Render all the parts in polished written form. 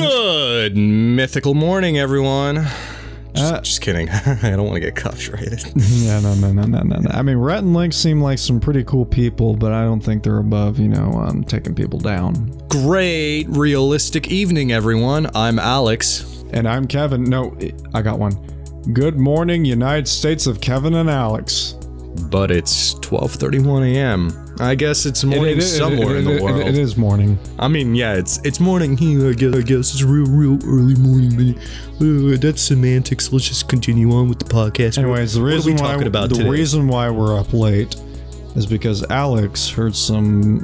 Good mythical morning, everyone. Just kidding. I don't want to get copyrighted. Yeah, no. I mean, Rhett and Link seem like some pretty cool people, but I don't think they're above, you know, taking people down. Great realistic evening, everyone. I'm Alex. And I'm Kevin. No, I got one. Good morning, United States of Kevin and Alex. But it's 12:31 a.m. I guess it's morning somewhere in the world. It is morning. I mean, yeah, it's morning here. I guess it's real early morning. But that's semantics. Let's just continue on with the podcast. Anyways, the reason why we're up late is because Alex heard some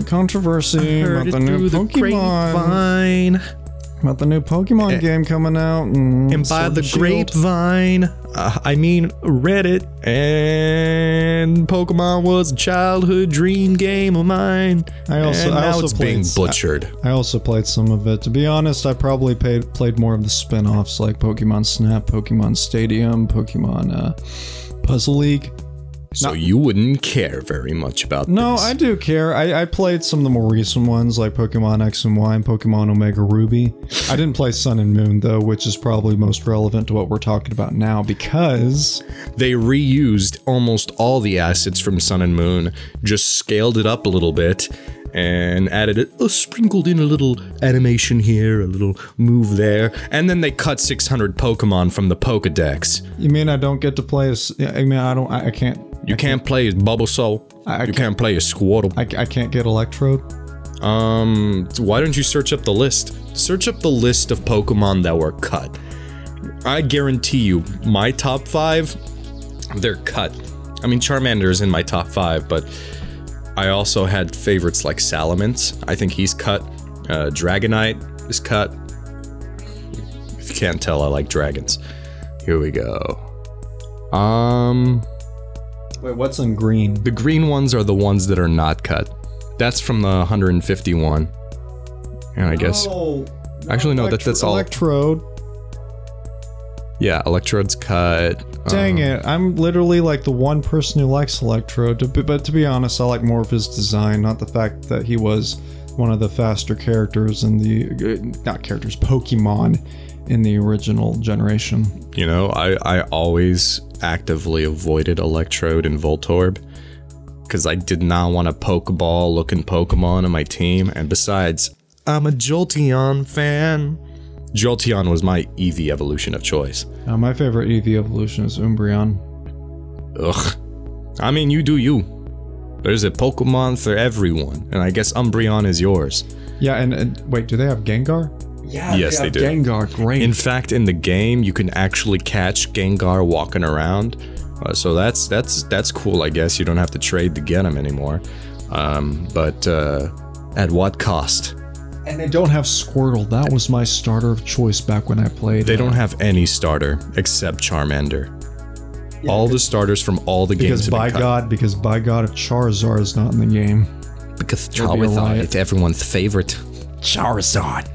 controversy about the new Pokemon. About the new Pokemon game coming out, and by the grapevine, I mean Reddit, and Pokemon was a childhood dream game of mine. Now it's being butchered. I also played some of it. To be honest, I probably played more of the spin-offs like Pokemon Snap, Pokemon Stadium, Pokemon Puzzle League. So you wouldn't care very much about this. No, I do care. I played some of the more recent ones like Pokemon X and Y and Pokemon Omega Ruby. I didn't play Sun and Moon though, which is probably most relevant to what we're talking about now because they reused almost all the assets from Sun and Moon, just scaled it up a little bit and added it, sprinkled in a little animation here, a little move there, and then they cut 600 Pokemon from the Pokedex. You mean I don't get to play as, I can't. You can't play as Bulbasaur. You can't play as Squirtle. I can't get Electrode. Why don't you search up the list? Search up the list of Pokemon that were cut. I guarantee you, my top 5, they're cut. I mean, Charmander is in my top 5, but I also had favorites like Salamence. I think he's cut. Dragonite is cut. If you can't tell, I like dragons. Here we go. Wait, what's in green? The green ones are the ones that are not cut. That's from the 151. And I guess... Oh, actually, no, that's all... Electrode. Yeah, Electrode's cut. Dang it, I'm literally like the one person who likes Electrode, but to be honest, I like more of his design, not the fact that he was one of the faster characters in the... Pokemon in the original generation. You know, I always actively avoided Electrode and Voltorb because I did not want a Pokeball looking Pokemon on my team, and besides, I'm a Jolteon fan. Jolteon was my Eevee evolution of choice. My favorite Eevee evolution is Umbreon. Ugh. I mean, you do you. There's a Pokemon for everyone, and I guess Umbreon is yours. Yeah, and wait, do they have Gengar? Yeah, yes, they do. Gengar, great. In fact, in the game, you can actually catch Gengar walking around. So that's cool, I guess. You don't have to trade to get him anymore. But at what cost? And they don't have Squirtle. That was my starter of choice back when I played. They don't have any starter except Charmander. Yeah, all the starters from all the games have been cut. Because by God, if Charizard is not in the game. Because Charizard is everyone's favorite. Charizard.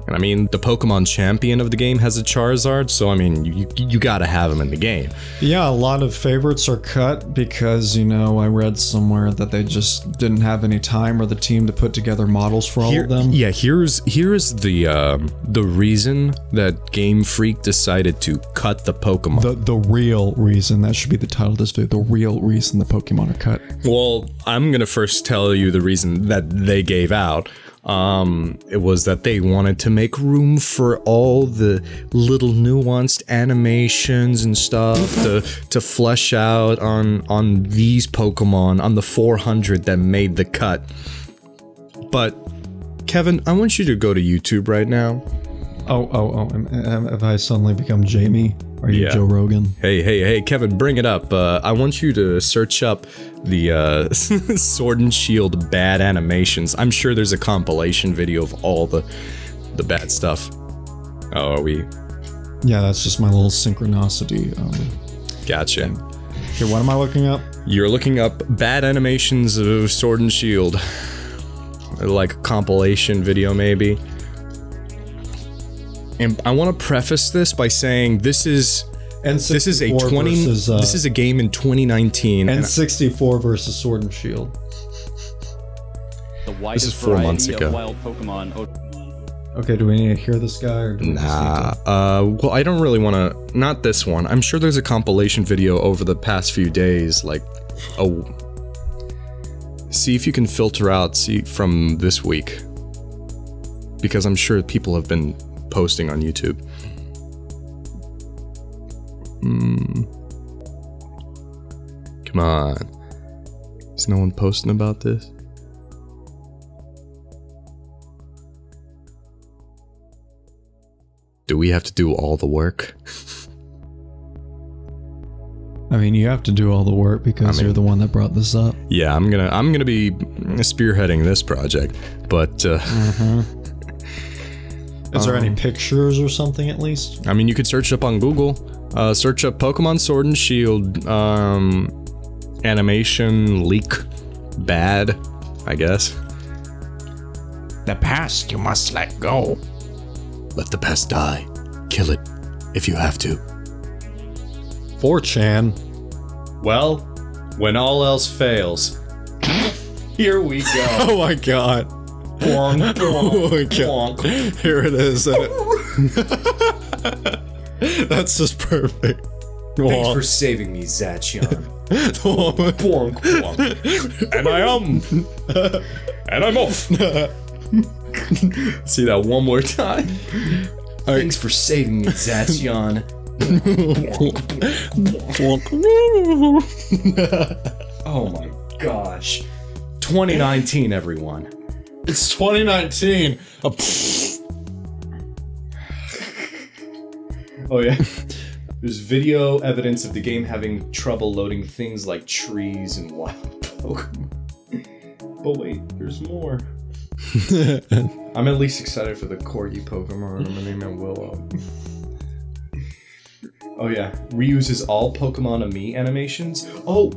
And I mean, the Pokemon champion of the game has a Charizard, so I mean, you gotta have him in the game. Yeah, a lot of favorites are cut because, you know, I read somewhere that they just didn't have any time or the team to put together models for all of them. Yeah, here's the reason that Game Freak decided to cut the Pokemon. The real reason, that should be the title of this video, the real reason the Pokemon are cut. Well, I'm gonna first tell you the reason that they gave out. It was that they wanted to make room for all the little nuanced animations and stuff to flesh out on these Pokemon, on the 400 that made the cut. But, Kevin, I want you to go to YouTube right now. Oh, have I suddenly become Jamie? Are you Joe Rogan? Hey, Kevin, bring it up. I want you to search up the Sword and Shield bad animations. I'm sure there's a compilation video of all the bad stuff. Oh, are we? Yeah, that's just my little synchronicity. Gotcha. Okay, what am I looking up? You're looking up bad animations of Sword and Shield. Like a compilation video, maybe. And I want to preface this by saying this is a game in 2019. And 64 versus Sword and Shield. The widest variety of wild Pokemon. Okay, do we need to hear this guy? Or do we Nah, well, I don't really want to... Not this one. I'm sure there's a compilation video over the past few days, like... Oh... See if you can filter out, from this week. Because I'm sure people have been posting on YouTube. Come on. Is no one posting about this? Do we have to do all the work? I mean, you have to do all the work because you're the one that brought this up. Yeah, I'm gonna be spearheading this project, but Is there any pictures or something at least? I mean, you could search up on Google. Search up Pokemon Sword and Shield animation leak bad, I guess. The past you must let go. Let the past die. Kill it if you have to. 4chan. Well, when all else fails, here we go. Oh my god. Bonk, Oh my god. Here it is. That's just perfect. Thanks for saving me, Zacian. Bonk, bonk. And I'm off. See that one more time. Thanks for saving me, Zacian. Oh my gosh. 2019, everyone. It's 2019. Oh yeah. There's video evidence of the game having trouble loading things like trees and wild Pokemon. But wait, there's more. I'm at least excited for the corgi Pokemon. I'm gonna name it Willow. Oh yeah, reuses all Pokemon Ami animations. Oh,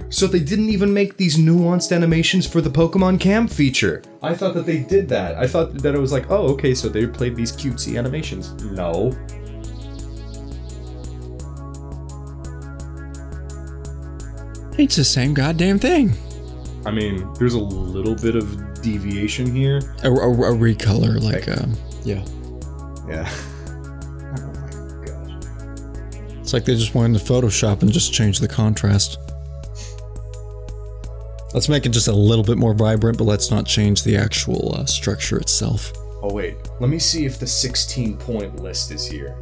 so they didn't even make these nuanced animations for the Pokemon Camp feature. I thought that they did that. I thought that it was like, oh, okay, so they played these cutesy animations. No. It's the same goddamn thing. I mean, there's a little bit of deviation here. A recolor, like, yeah. Yeah. Oh my gosh. It's like they just went into Photoshop and just changed the contrast. Let's make it just a little bit more vibrant, but let's not change the actual structure itself. Oh wait, let me see if the 16-point list is here.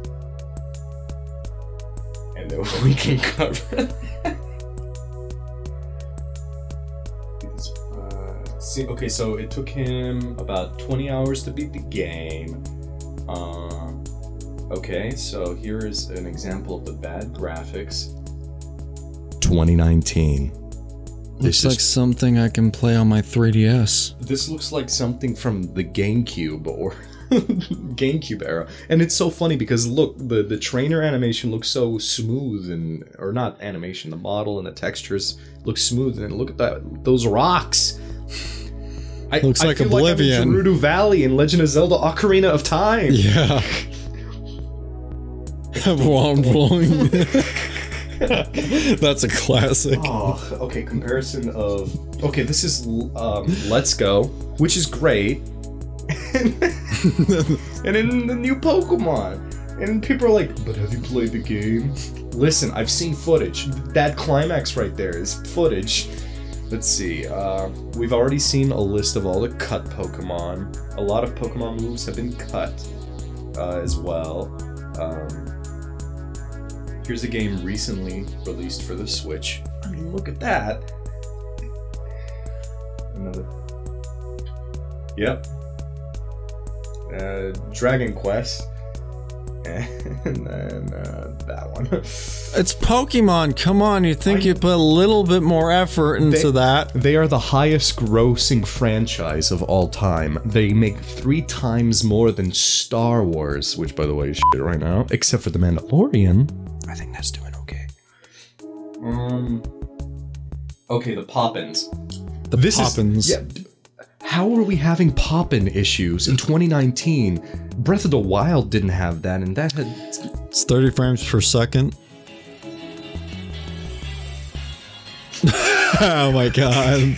And then we can cover it. See, okay, so it took him about 20 hours to beat the game. Okay, so here is an example of the bad graphics. 2019. Looks like something I can play on my 3DS. This looks like something from the GameCube or GameCube era. And it's so funny because look, the trainer animation looks so smooth and, or not animation, the model and the textures look smooth, and look at those rocks. Looks like feel Oblivion. Like I'm in Gerudo Valley in Legend of Zelda Ocarina of Time. Yeah. That's a classic. Oh, okay, comparison of... Okay, this is Let's Go, which is great. And in the new Pokemon. And people are like, but have you played the game? Listen, I've seen footage. That climax right there is footage. Let's see, we've already seen a list of all the cut Pokemon. A lot of Pokemon moves have been cut as well. Here's a game recently released for the Switch. I mean, look at that. Another. Yep. Dragon Quest. And then that one. It's Pokemon. Come on, you'd think you'd put a little bit more effort into that. They are the highest grossing franchise of all time. They make 3 times more than Star Wars, which by the way is shit right now, except for The Mandalorian. I think that's doing okay. Okay, the Poppins. Poppins. Yeah. How are we having Poppin issues in 2019? Breath of the Wild didn't have that, and that had... It's 30 frames per second. Oh my god.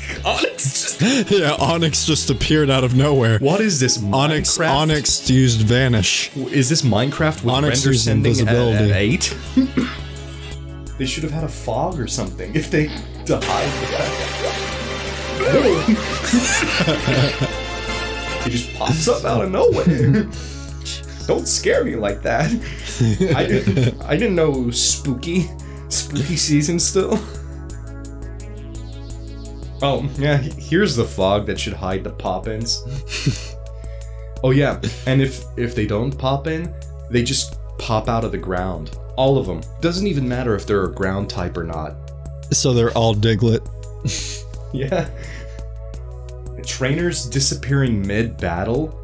Yeah, Onyx just appeared out of nowhere. What is this, Minecraft? Onyx used vanish. Is this Minecraft with Onyx render used sending invisibility. at 8? They should have had a fog or something if they to hide that. He just pops up out of nowhere. Don't scare me like that. I didn't know it was spooky season still. Oh, yeah, here's the fog that should hide the pop-ins. Oh yeah, and if they don't pop in, they just pop out of the ground. All of them. Doesn't even matter if they're a ground type or not. So they're all Diglett. Yeah. Trainers disappearing mid-battle?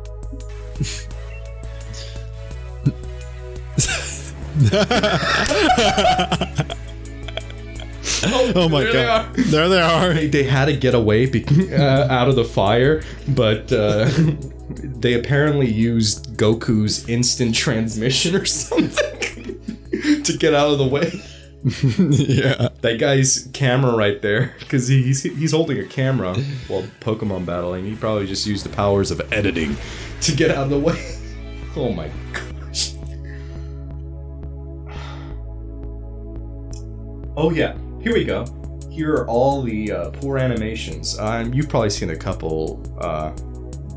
Oh my god. There they are. They had to get away out of the fire, but they apparently used Goku's instant transmission or something to get out of the way. Yeah. That guy's camera right there, because he's holding a camera while Pokemon battling. He probably just used the powers of editing to get out of the way. Oh my gosh. Oh yeah, here we go. Here are all the poor animations. You've probably seen a couple.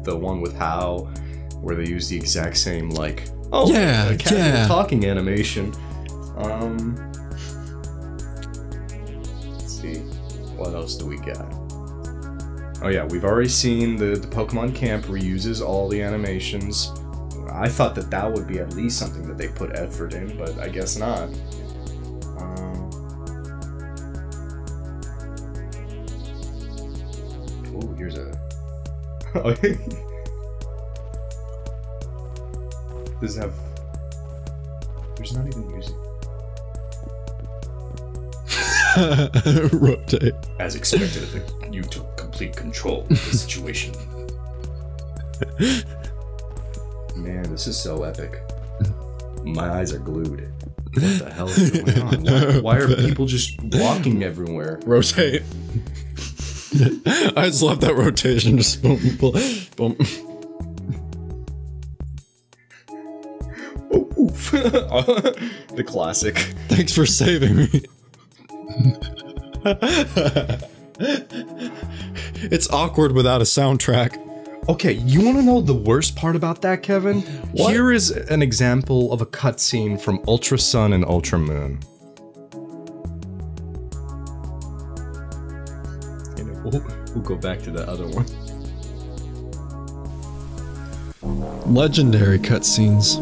The one with How, where they use the exact same, like, oh yeah, casual talking animation. Let's see, what else do we got? Oh yeah, we've already seen the Pokemon Camp reuses all the animations. I thought that would be at least something that they put effort in, but I guess not. Oh, here's a... Does it have... There's not even music. Rotate. As expected, you took complete control of the situation. Man, this is so epic. My eyes are glued. What the hell is going on? Why are people just walking everywhere? Rotate. I just love that rotation. Just boom, boom, boom. Oof. The classic. Thanks for saving me. It's awkward without a soundtrack. Okay, you want to know the worst part about that, Kevin? What? Here is an example of a cutscene from Ultra Sun and Ultra Moon. We'll go back to the other one. Legendary cutscenes.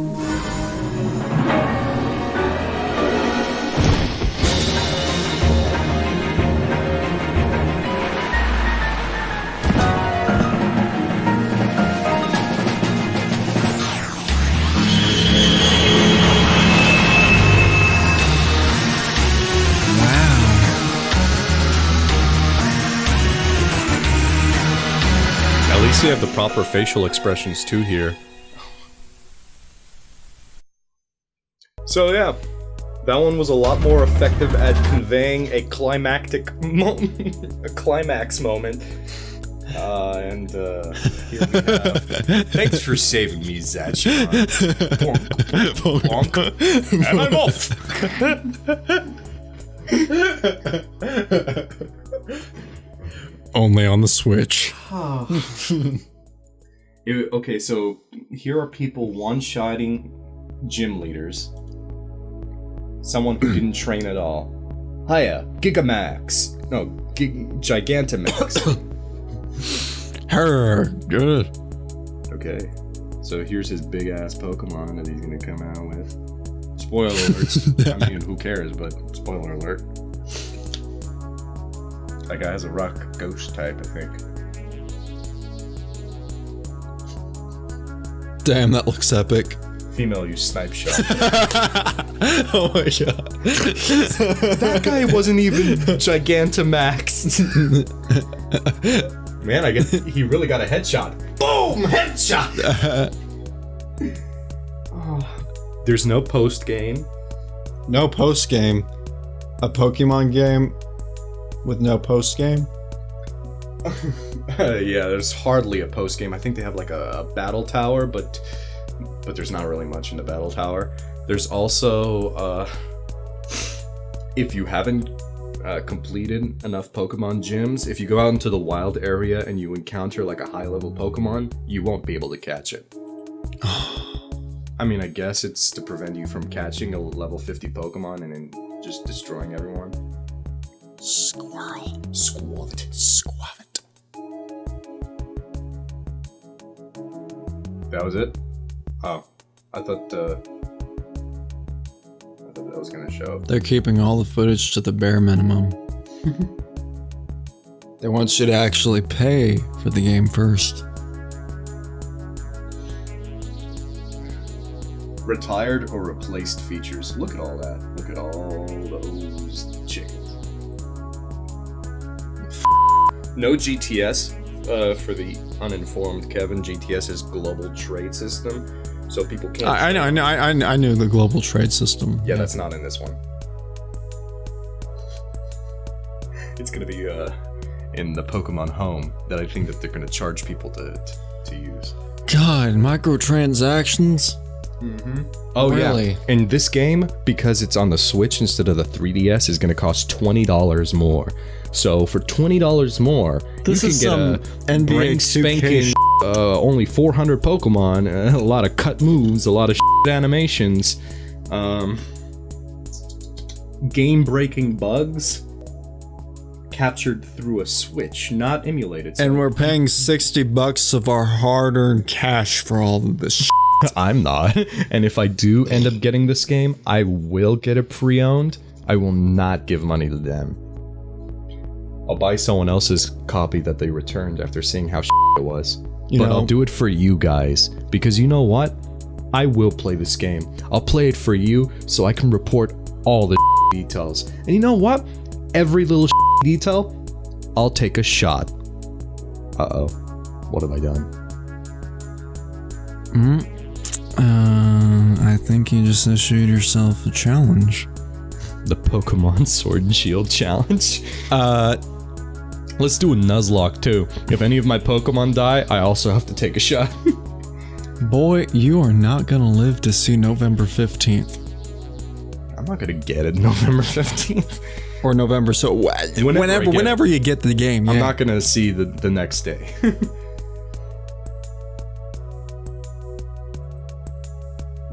You have the proper facial expressions too here. So yeah, that one was a lot more effective at conveying a climactic moment, a climax moment. And here we have. Thanks for saving me, Zachan. Bonk. Bonk. And I'm off. Only on the Switch. Okay, so here are people one-shotting gym leaders. Someone who didn't train at all. Hiya, Gigamax. No, Gigantamax. Her, good. Okay, so here's his big-ass Pokemon that he's gonna come out with. Spoiler alerts. I mean, who cares, but spoiler alert. That guy has a rock ghost type, I think. Damn, that looks epic. Female use snipe shot. Oh my god. That guy wasn't even Gigantamax. Man, I guess he really got a headshot. Boom! Headshot! There's no post-game. No post-game. A Pokemon game with no post-game? Yeah, there's hardly a post game. I think they have like a battle tower, but there's not really much in the battle tower. There's also if you haven't completed enough Pokemon gyms, if you go out into the wild area and you encounter like a high level Pokemon, you won't be able to catch it. I mean, I guess it's to prevent you from catching a level 50 Pokemon and then just destroying everyone. Squirrel. Squavit. Squavit. That was it? Oh, I thought that was gonna show up. They're keeping all the footage to the bare minimum. They want you to actually pay for the game first. Retired or replaced features. Look at all that. Look at all those chickens. No GTS. For the uninformed Kevin, GTS is global trade system, so people can't. I knew the global trade system. Yeah, that's not in this one. It's gonna be in the Pokemon Home that I think that they're gonna charge people to use. God, microtransactions. Oh really? Yeah, and this game, because it's on the Switch instead of the 3DS, is gonna cost $20 more. So for $20 more, this you is can get some a brand spanking only 400 Pokemon, a lot of cut moves, a lot of animations, game-breaking bugs captured through a Switch, not emulated. And we're paying $60 of our hard-earned cash for all of this shit. I'm not. And if I do end up getting this game, I will get it pre-owned. I will not give money to them. I'll buy someone else's copy that they returned after seeing how it was. But I'll do it for you guys, because you know what? I will play this game. I'll play it for you so I can report all the details. And you know what? Every little detail, I'll take a shot. Uh-oh. What have I done? I think you just issued yourself a challenge. The Pokemon Sword and Shield challenge? Let's do a Nuzlocke too. If any of my Pokemon die, I also have to take a shot. Boy, you are not gonna live to see November 15th. I'm not gonna get it November 15th. Or November, so whenever you get the game, I'm not gonna see the next day.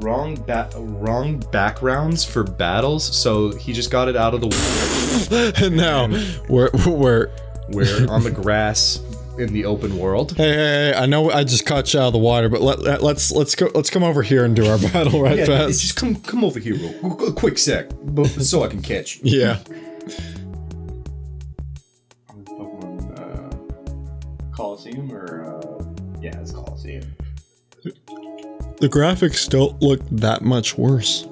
Wrong backgrounds for battles, so he just got it out of the water. No, we're on the grass in the open world. Hey, I know I just caught you out of the water, but let's come over here and do our battle right fast. Just come over here a quick sec, so I can catch you. Yeah. Pokemon Coliseum or yeah, it's Coliseum. The graphics don't look that much worse.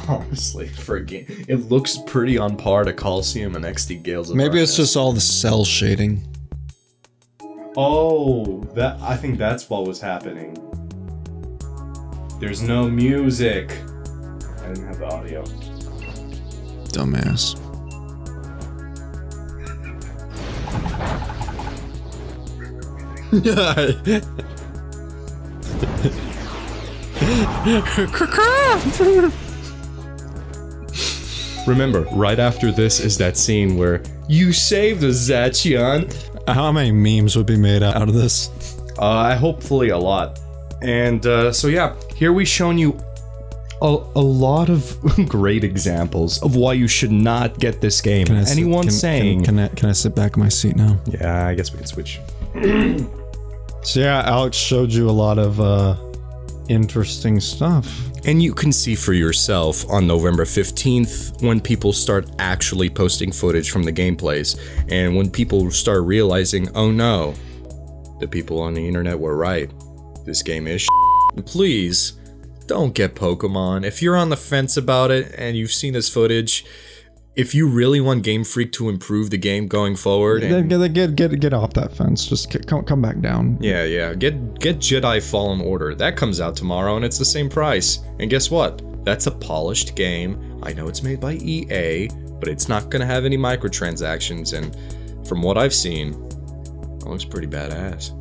Honestly, for a game, it looks pretty on par to Coliseum and XD Gales of Maybe Darkness. it's just all the cell shading. Oh, I think that's what was happening. There's no music. I didn't have the audio. Dumbass. Remember, right after this is that scene where you saved us, Zacian. How many memes would be made out of this? Hopefully a lot. And so yeah, here we've shown you a lot of great examples of why you should not get this game. Can I sit back in my seat now? Yeah, I guess we can switch. So yeah, Alex showed you a lot of interesting stuff. And you can see for yourself on November 15th when people start actually posting footage from the gameplays, and when people start realizing, oh no, the people on the internet were right. This game is Please, don't get Pokemon. If you're on the fence about it and you've seen this footage, if you really want Game Freak to improve the game going forward, then get off that fence. Just come back down. Yeah. Get Jedi Fallen Order. That comes out tomorrow, and it's the same price. And guess what? That's a polished game. I know it's made by EA, but it's not gonna have any microtransactions. And from what I've seen, That looks pretty badass.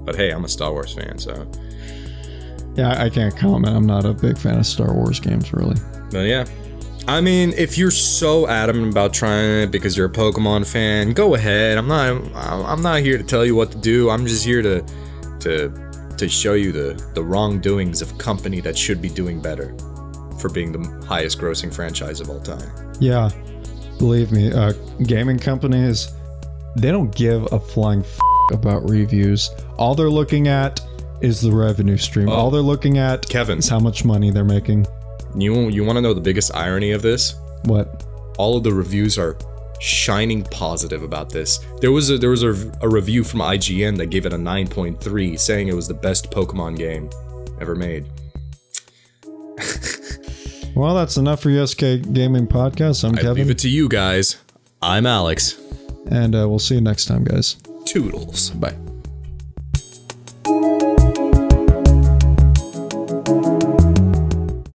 But hey, I'm a Star Wars fan, so... Yeah, I can't comment. I'm not a big fan of Star Wars games, really. But yeah. I mean, if you're so adamant about trying it because you're a Pokemon fan, go ahead. I'm not here to tell you what to do. I'm just here to show you the wrongdoings of a company that should be doing better for being the highest grossing franchise of all time. Yeah, believe me, gaming companies, they don't give a flying f about reviews. All they're looking at is the revenue stream. All they're looking at, Kevin, is how much money they're making. You want to know the biggest irony of this? What? All of the reviews are shining positive about this. There was a review from IGN that gave it a 9.3, saying it was the best Pokemon game ever made. Well, that's enough for USKA Gaming Podcast. I'm I Kevin. leave it to you guys. I'm Alex. And we'll see you next time, guys. Toodles. Bye.